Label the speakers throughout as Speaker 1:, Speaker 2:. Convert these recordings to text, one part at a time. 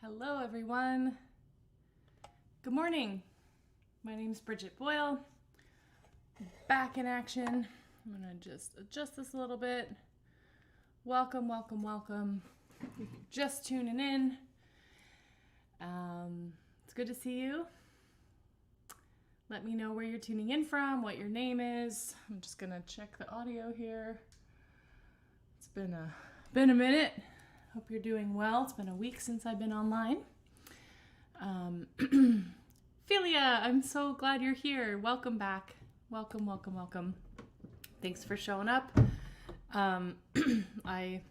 Speaker 1: Hello everyone. Good morning. My name's Briget Boyle. Back in action. I'm gonna just adjust this a little bit. Welcome, welcome, welcome. If you're just tuning in, it's good to see you. Let me know where you're tuning in from, what your name is. I'm just gonna check the audio here. It's been a minute. Hope you're doing well. It's been a week since I've been online. Philia, I'm so glad you're here. Welcome back. Welcome, welcome, welcome. Thanks for showing up. I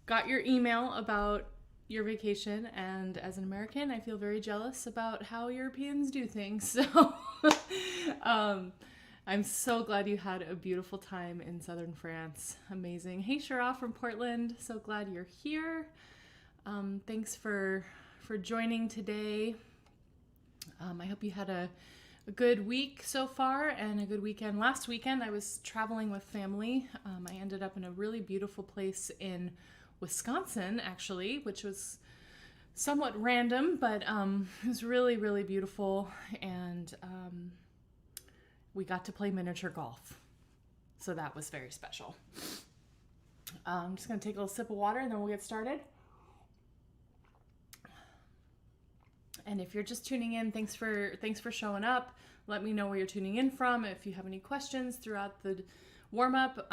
Speaker 1: got your email about your vacation, and as an American, I feel very jealous about how Europeans do things. So I'm so glad you had a beautiful time in southern France. Amazing. Hey, Shara from Portland. So glad you're here. Thanks for joining today. I hope you had a good week so far and a good weekend. Last weekend, I was traveling with family. I ended up in a really beautiful place in Wisconsin, actually, which was somewhat random, but it was really, really beautiful. And we got to play miniature golf. So that was very special. I'm just going to take a little sip of water and then we'll get started. And if you're just tuning in, thanks for showing up. Let me know where you're tuning in from. If you have any questions throughout the warm-up,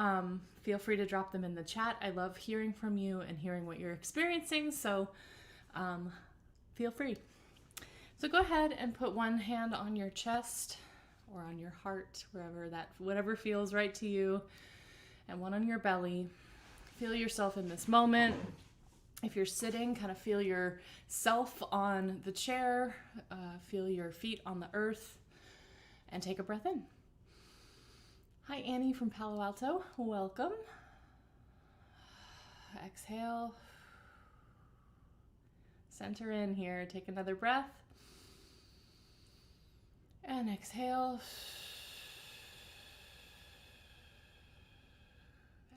Speaker 1: feel free to drop them in the chat. I love hearing from you and hearing what you're experiencing, so feel free. So go ahead and put one hand on your chest or on your heart, whatever feels right to you, and one on your belly. Feel yourself in this moment. If you're sitting, kind of feel yourself on the chair, feel your feet on the earth, and take a breath in. Hi, Annie from Palo Alto. Welcome. Exhale. Center in here. Take another breath. And exhale.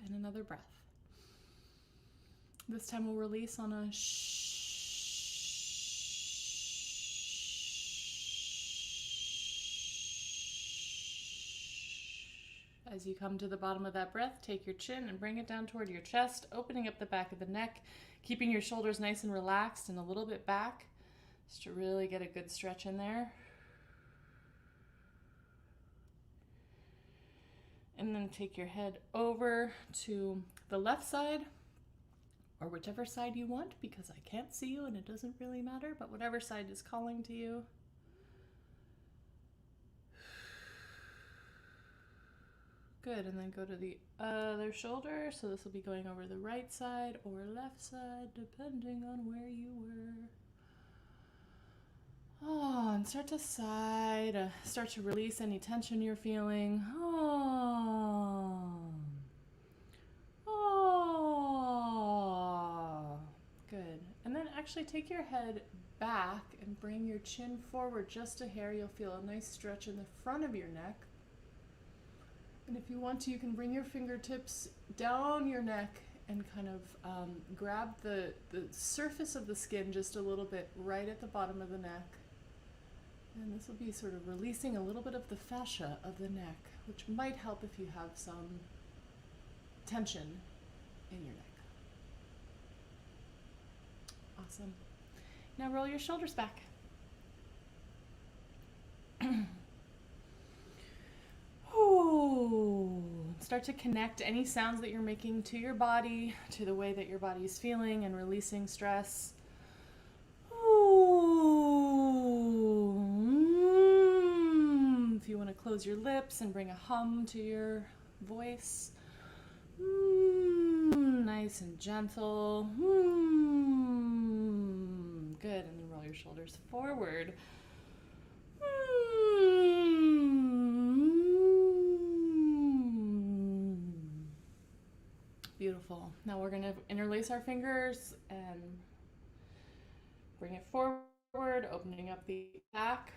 Speaker 1: And another breath. This time we'll release on a shh. As you come to the bottom of that breath, take your chin and bring it down toward your chest, opening up the back of the neck, keeping your shoulders nice and relaxed and a little bit back, just to really get a good stretch in there. And then take your head over to the left side, or whichever side you want, because I can't see you and it doesn't really matter, but whatever side is calling to you. Good, and then go to the other shoulder. So this will be going over the right side or left side, depending on where you were. Oh, and start to side, start to release any tension you're feeling. Oh, good. And then actually take your head back and bring your chin forward just a hair. You'll feel a nice stretch in the front of your neck. And if you want to, you can bring your fingertips down your neck and kind of grab the surface of the skin just a little bit right at the bottom of the neck. And this will be sort of releasing a little bit of the fascia of the neck, which might help if you have some tension in your neck. Awesome. Now roll your shoulders back. Ooh. Start to connect any sounds that you're making to your body, to the way that your body is feeling and releasing stress. If you want to close your lips and bring a hum to your voice. Nice and gentle. Good, and then roll your shoulders forward. Beautiful. Now we're going to interlace our fingers and bring it forward, opening up the back.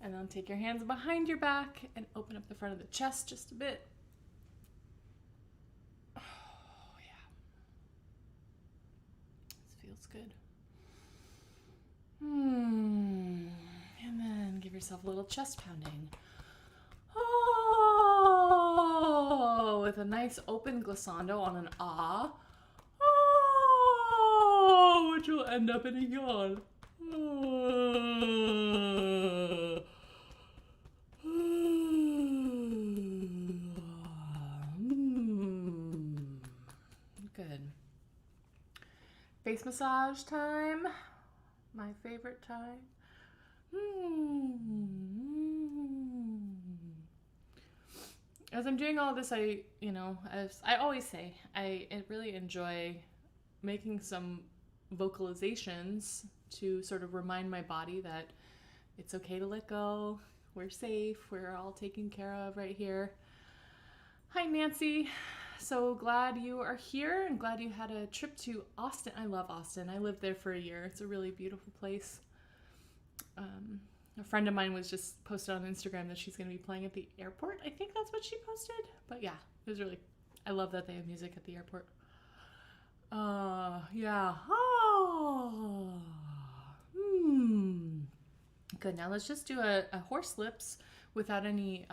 Speaker 1: And then take your hands behind your back and open up the front of the chest just a bit. feels good. And then give yourself a little chest pounding. Oh, with a nice open glissando on an ah. Oh, which will end up in a yawn. Good. Face massage time. My favorite time. As I'm doing all this, as I always say, I really enjoy making some vocalizations to sort of remind my body that it's okay to let go. We're safe. We're all taken care of right here. Hi, Nancy. So glad you are here and glad you had a trip to Austin. I love Austin. I lived there for a year. It's a really beautiful place. A friend of mine was just posted on Instagram that she's going to be playing at the airport. I think that's what she posted. But yeah, it was really, I love that they have music at the airport. Yeah. Oh. Good. Now let's just do a horse lips without any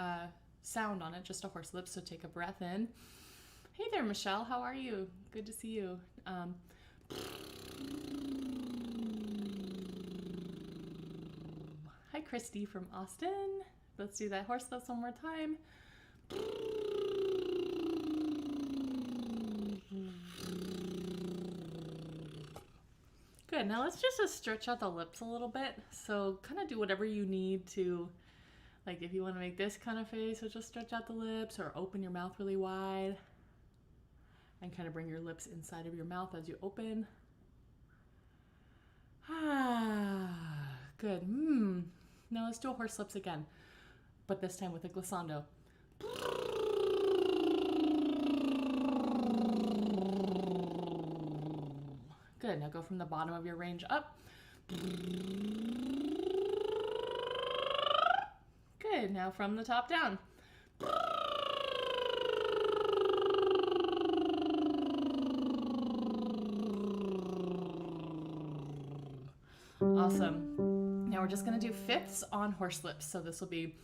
Speaker 1: sound on it, just a horse lips. So take a breath in. Hey there, Michelle. How are you? Good to see you. Hi, Christy from Austin. Let's do that horse lips one more time. Good. Now let's just stretch out the lips a little bit. So kind of do whatever you need to, like if you want to make this kind of face, so just stretch out the lips or open your mouth really wide and kind of bring your lips inside of your mouth as you open. Good. Now let's do a horse lips again, but this time with a glissando. Good. Now go from the bottom of your range up. Good. Now from the top down. Awesome. Now we're just going to do fifths on horse lips. So this will be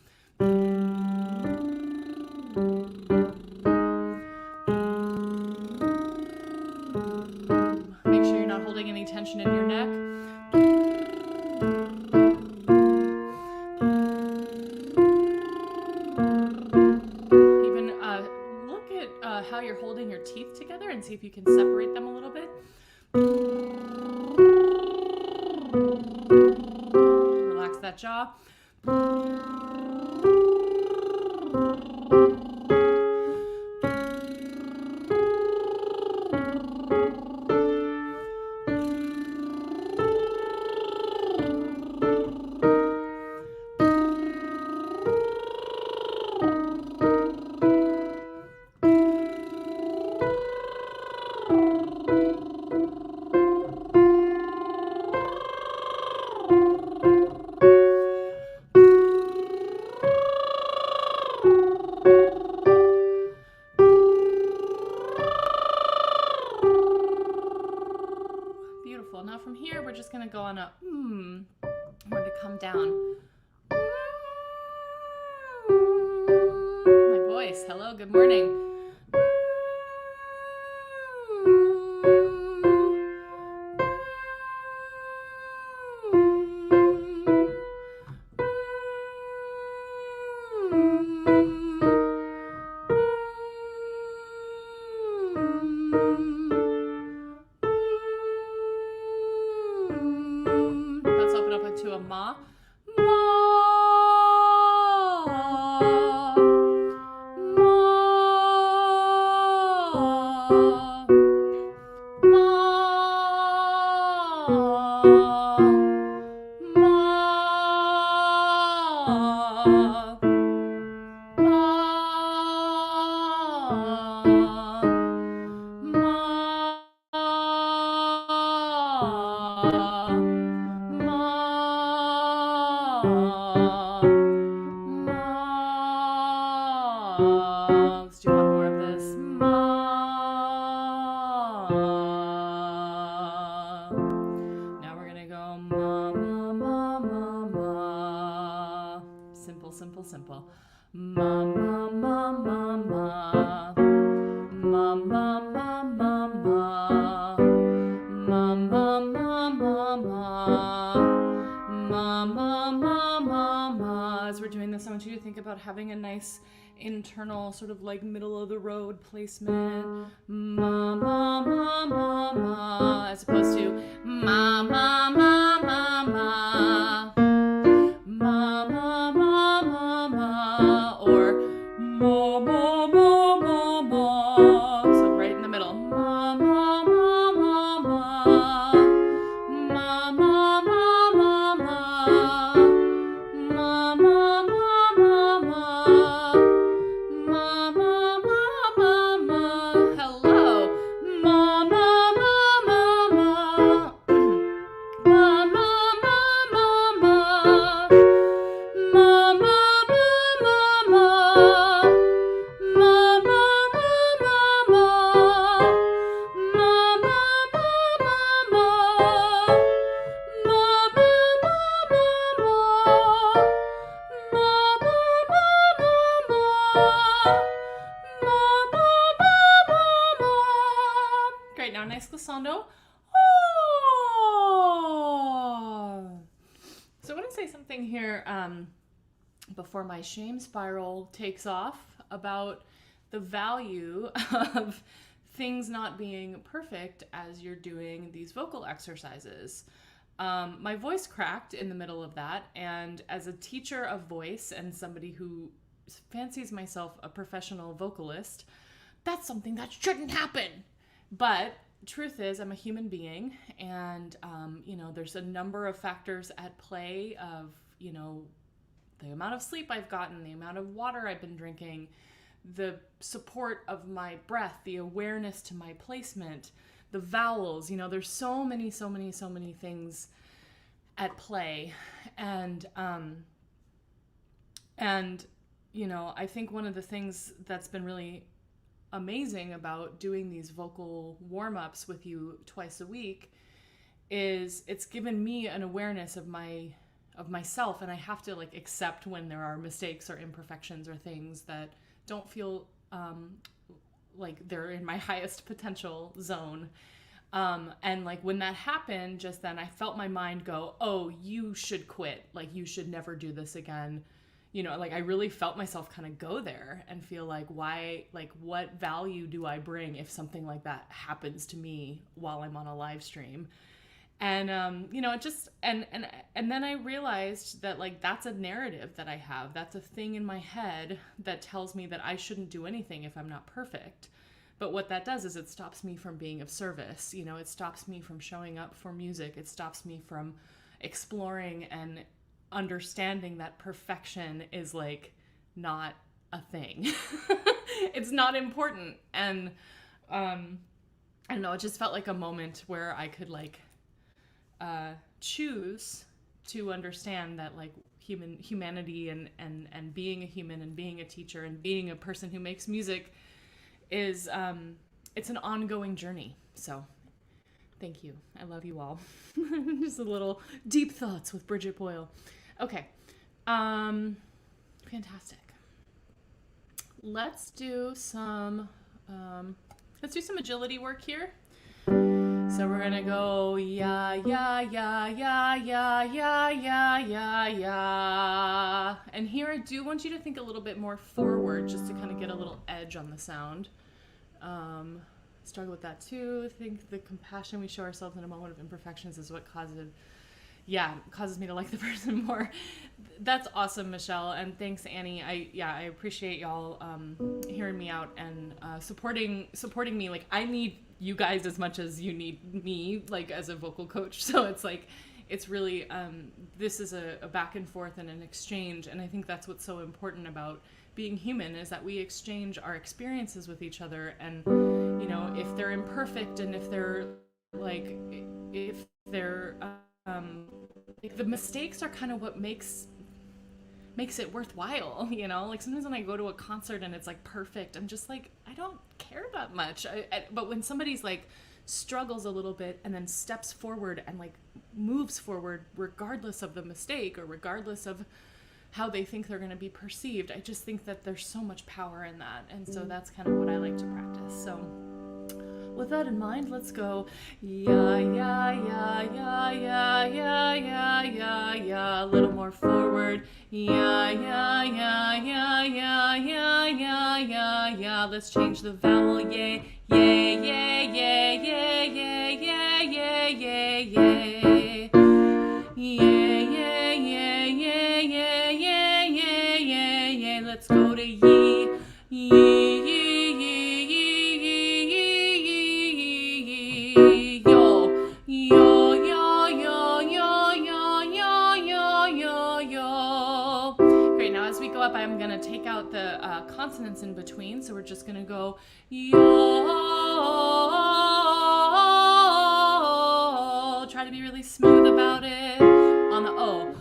Speaker 1: make sure you're not holding any tension in your neck. Even look at how you're holding your teeth together and see if you can separate them a little bit. Relax that jaw. Beautiful. Now from here, we're just going to go on a we're going to come down. My voice. Hello, good morning. Let's open up into a ma. Let's do one more of this. Ma. about having a nice internal sort of like middle of the road placement. Ma, ma, ma, ma, ma, as opposed to ma, ma, ma, ma, ma. Ma, ma, ma, ma, ma, or ma, ma, ma, ma, ma. So right in the middle. Ma, ma, ma, ma, ma. Ma, ma, ma, ma, ma. Ma, ma, ma, ma, ma. Ma, ma, ma, ma, ma. Hello. Ma, ma, ma, ma, ma. Ma, ma, ma, ma, ma. Ma, ma, ma, ma, ma. Ma, ma, ma, ma, ma. Ma, ma, ma, ma, ma. Ma, ma, ma, ma, ma. Ma, ma, ma, ma, ma. Ma, ma, ma, ma, ma. Great, now nice glissando. Oh. So I want to say something here before my shame spiral takes off about the value of things not being perfect as you're doing these vocal exercises. My voice cracked in the middle of that, and as a teacher of voice and somebody who fancies myself a professional vocalist, that's something that shouldn't happen. But truth is, I'm a human being, and there's a number of factors at play of, the amount of sleep I've gotten, the amount of water I've been drinking, the support of my breath, the awareness to my placement, the vowels. There's so many things at play, and I think one of the things that's been really amazing about doing these vocal warm-ups with you twice a week is it's given me an awareness of myself, and I have to like accept when there are mistakes or imperfections or things that don't feel like they're in my highest potential zone. And like when that happened just then, I felt my mind go, oh, you should quit. Like you should never do this again. Like I really felt myself kind of go there and feel like, why, like what value do I bring if something like that happens to me while I'm on a live stream? And, it just, and then I realized that like, that's a narrative that I have. That's a thing in my head that tells me that I shouldn't do anything if I'm not perfect. But what that does is it stops me from being of service. It stops me from showing up for music. It stops me from exploring and understanding that perfection is like not a thing. It's not important. And I don't know, it just felt like a moment where I could like choose to understand that like humanity and being a human and being a teacher and being a person who makes music is it's an ongoing journey. So thank you. I love you all. Just a little deep thoughts with Briget Boyle. Okay. Fantastic. Let's do some agility work here. So we're gonna go yeah, yeah, yeah, yeah, yeah, yeah, yeah, yeah, yeah. And here I do want you to think a little bit more forward just to kind of get a little edge on the sound. Struggle with that too. I think the compassion we show ourselves in a moment of imperfections is what causes me to like the person more. That's awesome, Michelle, and thanks, Annie. I appreciate y'all hearing me out and supporting me. Like I need you guys as much as you need me, like as a vocal coach. So it's like it's really this is a back and forth and an exchange, and I think that's what's so important about being human is that we exchange our experiences with each other, and if they're imperfect and if they're like the mistakes are kind of what makes it worthwhile. Like sometimes when I go to a concert and it's like perfect, I'm just like, I don't care that much. But when somebody's like struggles a little bit and then steps forward and like moves forward regardless of the mistake or regardless of how they think they're going to be perceived, I just think that there's so much power in that. And so that's kind of what I like to practice. So with that in mind, let's go. Ya, ya, ya, ya, ya, ya, ya, ya, ya. A little more forward. Ya, ya, ya, ya, ya, ya, ya, ya, ya. Let's change the vowel. Yay, yay, yay, yay, yay, yay, yay, yay, yay, yay. Yay, yay, yay, yay, yay, yay, yay, yay, yay. Let's go to ye. Ye, ye, ye, ye, ye, ye, ye, ye. Yo, yo, yo, yo, yo, yo, yo, yo, yo, yo. Great, now as we go up, I'm going to take out the consonants in between. So we're just going to go yo. Try to be really smooth about it. On the O.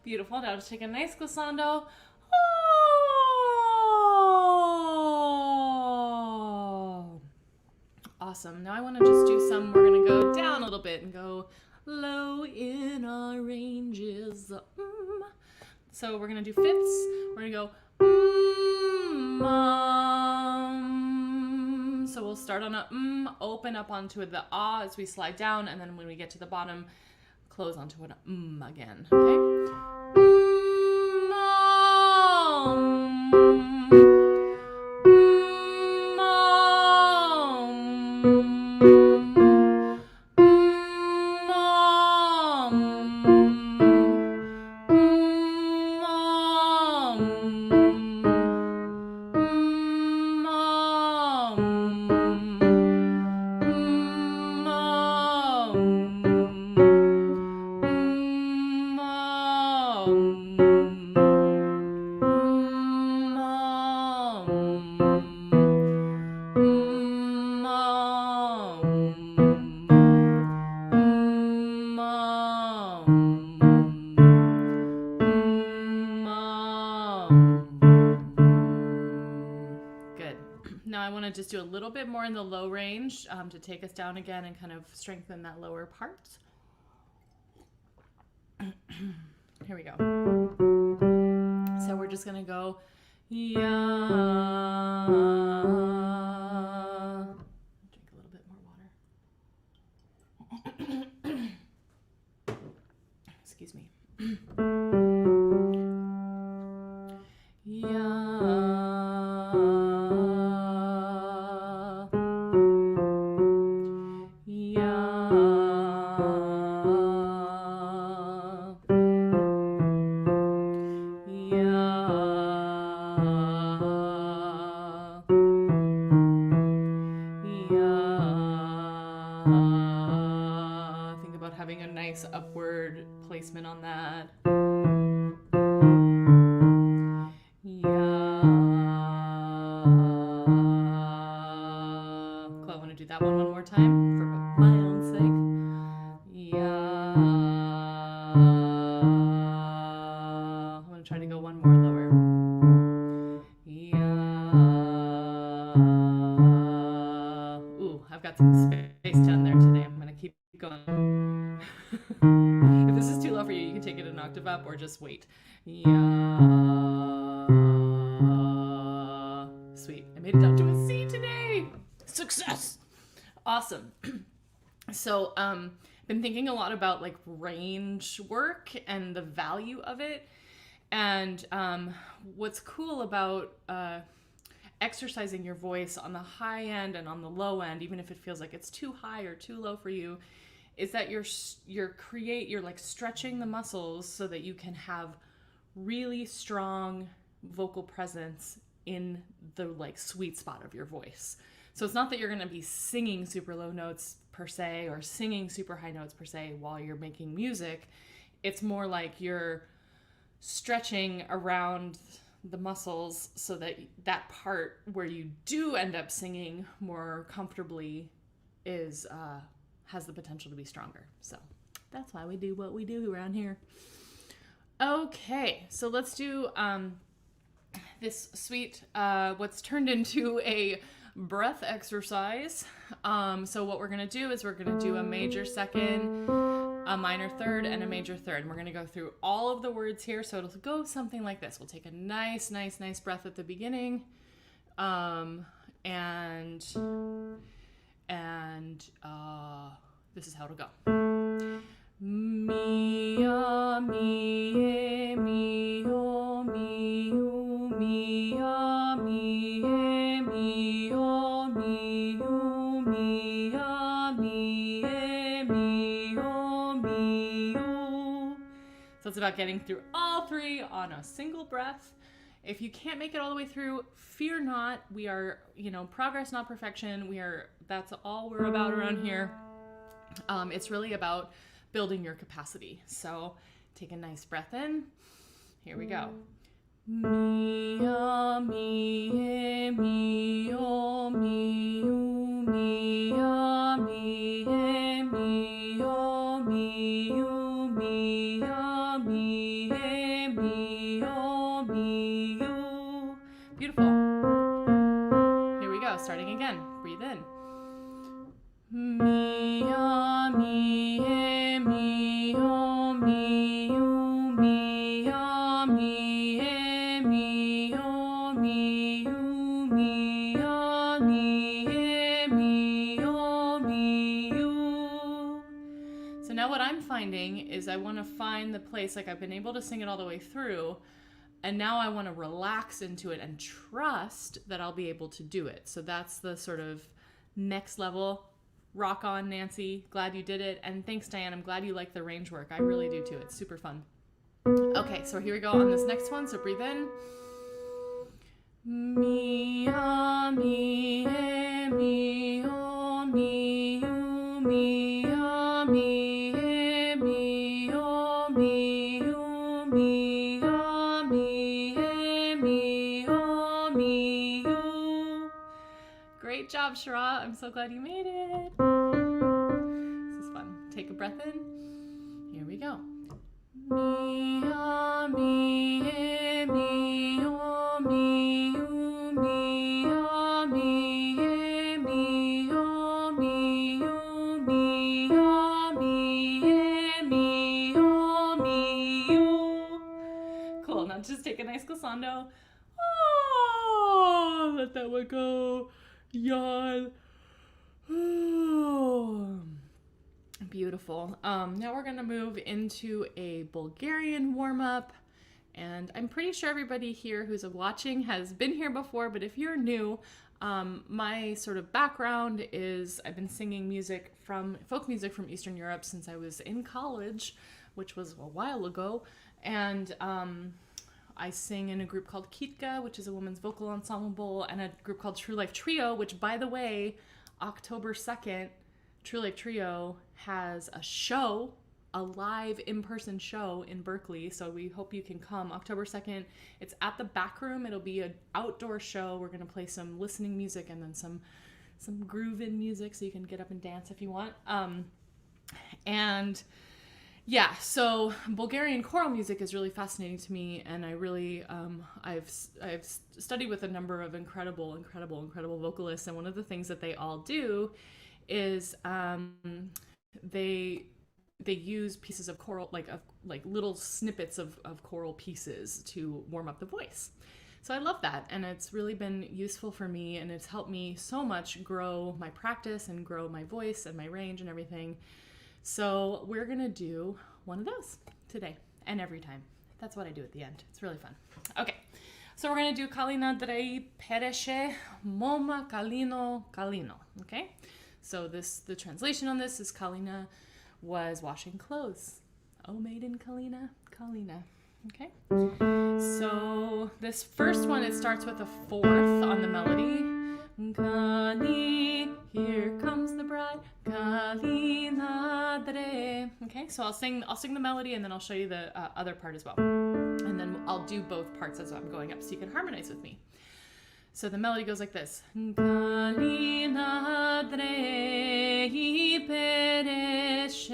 Speaker 1: Beautiful. Now just take a nice glissando. Oh. Awesome. Now I want to just do some, we're going to go down a little bit and go low in our ranges. So we're going to do fifths. We're going to go So we'll start on a open up onto the ah as we slide down, and then when we get to the bottom, close onto an again. Okay? Now I want to just do a little bit more in the low range to take us down again and kind of strengthen that lower part. Here we go. So we're just going to go, yeah. Drink a little bit more water. Excuse me. Think about having a nice upward placement on that. Cool, I want to do that one more time for my own sake. I'm going to try to go one more lower. Ooh, I've got some space down there today. I'm going to keep going. If this is too low for you, you can take it an octave up or just wait. Sweet. I made it down to a C today. Success. Awesome. So, been thinking a lot about like range work and the value of it. And what's cool about exercising your voice on the high end and on the low end, even if it feels like it's too high or too low for you, is that you're like stretching the muscles so that you can have really strong vocal presence in the like sweet spot of your voice. So it's not that you're going to be singing super low notes per se or singing super high notes per se while you're making music. It's more like you're stretching around the muscles so that that part where you do end up singing more comfortably is has the potential to be stronger. So that's why we do what we do around here. Okay, so let's do this sweet, what's turned into a breath exercise. So what we're going to do is we're going to do a major second, a minor third, and a major third. And we're going to go through all of the words here. So it'll go something like this. We'll take a nice breath at the beginning. And this is how it'll go. Mi, a, mi, e, mi, o, mi, u, mi, a, mi, e, mi, o, mi, u, mi, a, mi, e, mi, o, mi, u. So it's about getting through all three on a single breath. If you can't make it all the way through, fear not. We are, progress, not perfection. That's all we're about around here. It's really about building your capacity. So take a nice breath in. Here we go. Mi, a, mi, e, mi, o, mi, u, mi, a, mi, e, mi, o, mi, u, mi, a, mi, e, mi, o, mi, u. Beautiful. Here we go. Starting again. Breathe in. Mi, a, mi, e, mi, o, mi, u, mi, a, mi, e, mi, o, mi, u, mi, a, mi, e, mi, o, mi, u. So now what I'm finding is I want to find the place, like I've been able to sing it all the way through, and now I want to relax into it and trust that I'll be able to do it. So that's the sort of next level. Rock on, Nancy. Glad you did it. And thanks, Diane. I'm glad you like the range work. I really do too. It's super fun. Okay, so here we go on this next one. So breathe in. Mi, a, mi, e, mi, o, mi, u, mi, a, mi, e, mi, o, mi, u, mi, a, mi, e, mi, o, mi, u. Great job, Shara. I'm so glad you made it. This is fun. Take a breath in. Here we go. Mi, a, mi, e, mi, o, mi, u, mi, a, mi, e, mi, o, mi, u, mi, a, mi, e, mi, o, mi, u. Cool. Now just take a nice glissando. Oh, let that one go. Yawn. Beautiful. Now we're going to move into a Bulgarian warm-up. And I'm pretty sure everybody here who's watching has been here before, but if you're new, my sort of background is I've been singing folk music from Eastern Europe since I was in college, which was a while ago. And I sing in a group called Kitka, which is a women's vocal ensemble, and a group called True Life Trio, which, by the way, October 2nd, True Life Trio has a show, a live in-person show in Berkeley, so we hope you can come. October 2nd, it's at the Back Room. It'll be an outdoor show. We're going to play some listening music and then some groove-in music, so you can get up and dance if you want. And yeah, so Bulgarian choral music is really fascinating to me, and I really, I've studied with a number of incredible vocalists, and one of the things that they all do is they use pieces of choral, like little snippets of choral pieces to warm up the voice. So I love that, and it's really been useful for me, and it's helped me so much grow my practice and grow my voice and my range and everything. So we're going to do one of those today and every time. That's what I do at the end. It's really fun. Okay. So we're going to do Kalina andrei peresce moma kalino kalino. Okay? So the translation on this is Kalina was washing clothes. Oh, maiden Kalina, Kalina. Okay? So this first one, it starts with a fourth on the melody. Kali, here comes the bride. Kalina andrei. Okay, so I'll sing the melody and then I'll show you the other part as well. And then I'll do both parts as I'm going up so you can harmonize with me. So the melody goes like this. Kalina andrei peresce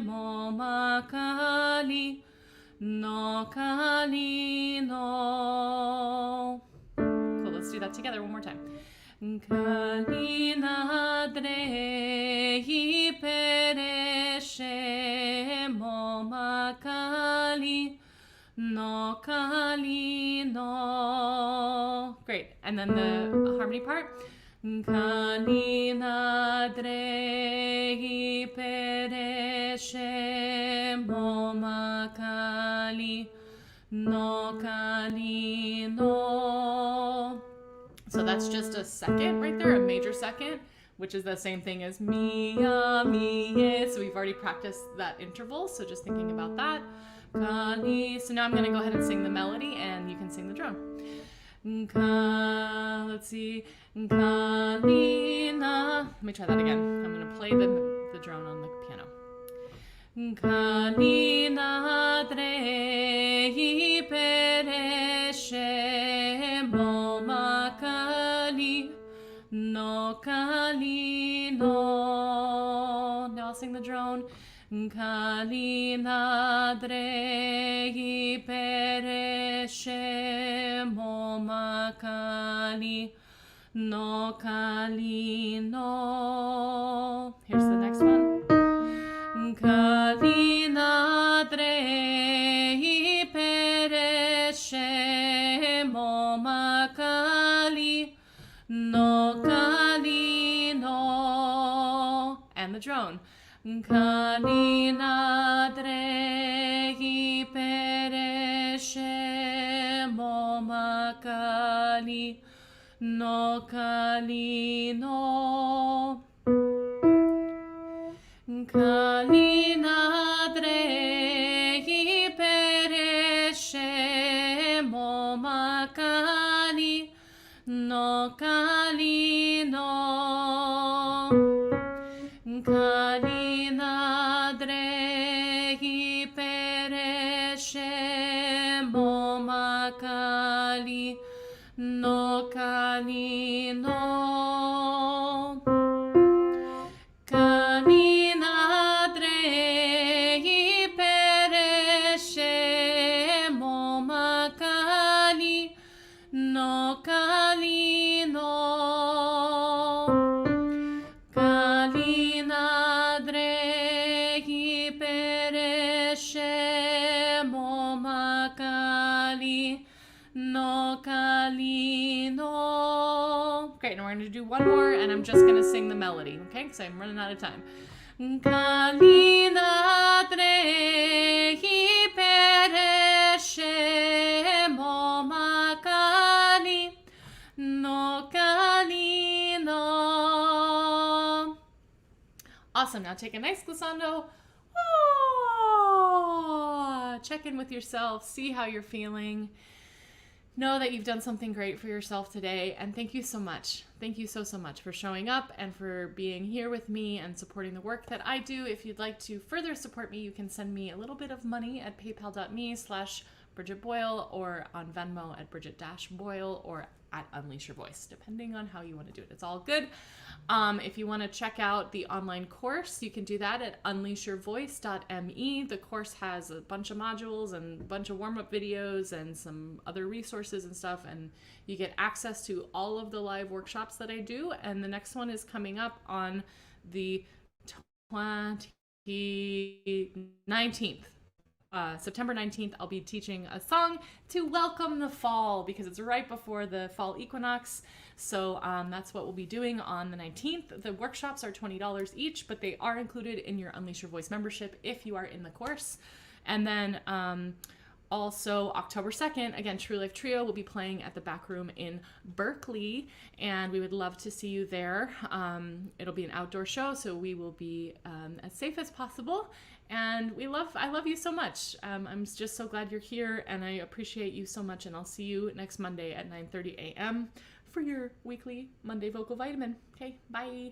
Speaker 1: moma kali no kalino. Cool, let's do that together one more time. Kalina andrei peresce moma kali no kalino. Great. And then the harmony part. Kalina andrei peresce moma kali no kalino. So that's just a second right there, a major second, which is the same thing as mia, mie. So we've already practiced that interval. So just thinking about that. Kali. So now I'm going to go ahead and sing the melody and you can sing the drone. Let's see. Kalina. Let me try that again. I'm going to play the drone on the piano. Kalina andrei peresce moma kali no kalino. Now I'll sing the drone. Kalina andrei peresce moma kali no kalino. Here's the next one. Kalina andrei peresce moma kali no kalino. And the drone. Kalina andrei peresce moma kali no kalino. Kalina andrei peresce moma kali no kalino. Kalina andrei peresce moma kali no kalino. Kalina andrei peresce moma kali no kalino. Kalina andrei peresce moma kali no kalino. Great, and we're going to do one more, and I'm just going to sing the melody, okay? Because I'm running out of time. Kalina andrei peresce moma kali no kalino. Awesome. Now take a nice glissando. Oh, check in with yourself. See how you're feeling. Know that you've done something great for yourself today, and thank you so much. Thank you so much for showing up and for being here with me and supporting the work that I do. If you'd like to further support me, you can send me a little bit of money at paypal.me/Briget Boyle or on Venmo at Briget-Boyle or at Unleash Your Voice, depending on how you want to do it. It's all good. If you want to check out the online course, you can do that at unleashyourvoice.me. The course has a bunch of modules and a bunch of warm-up videos and some other resources and stuff, and you get access to all of the live workshops that I do. And the next one is coming up on the 19th. September 19th, I'll be teaching a song to welcome the fall because it's right before the fall equinox. So that's what we'll be doing on the 19th. The workshops are $20 each, but they are included in your Unleash Your Voice membership if you are in the course. And then Also, October 2nd, again, True Life Trio will be playing at the Back Room in Berkeley, and we would love to see you there. It'll be an outdoor show, so we will be as safe as possible. And I love you so much. I'm just so glad you're here, and I appreciate you so much. And I'll see you next Monday at 9:30 a.m. for your weekly Monday Vocal Vitamin. Okay, bye.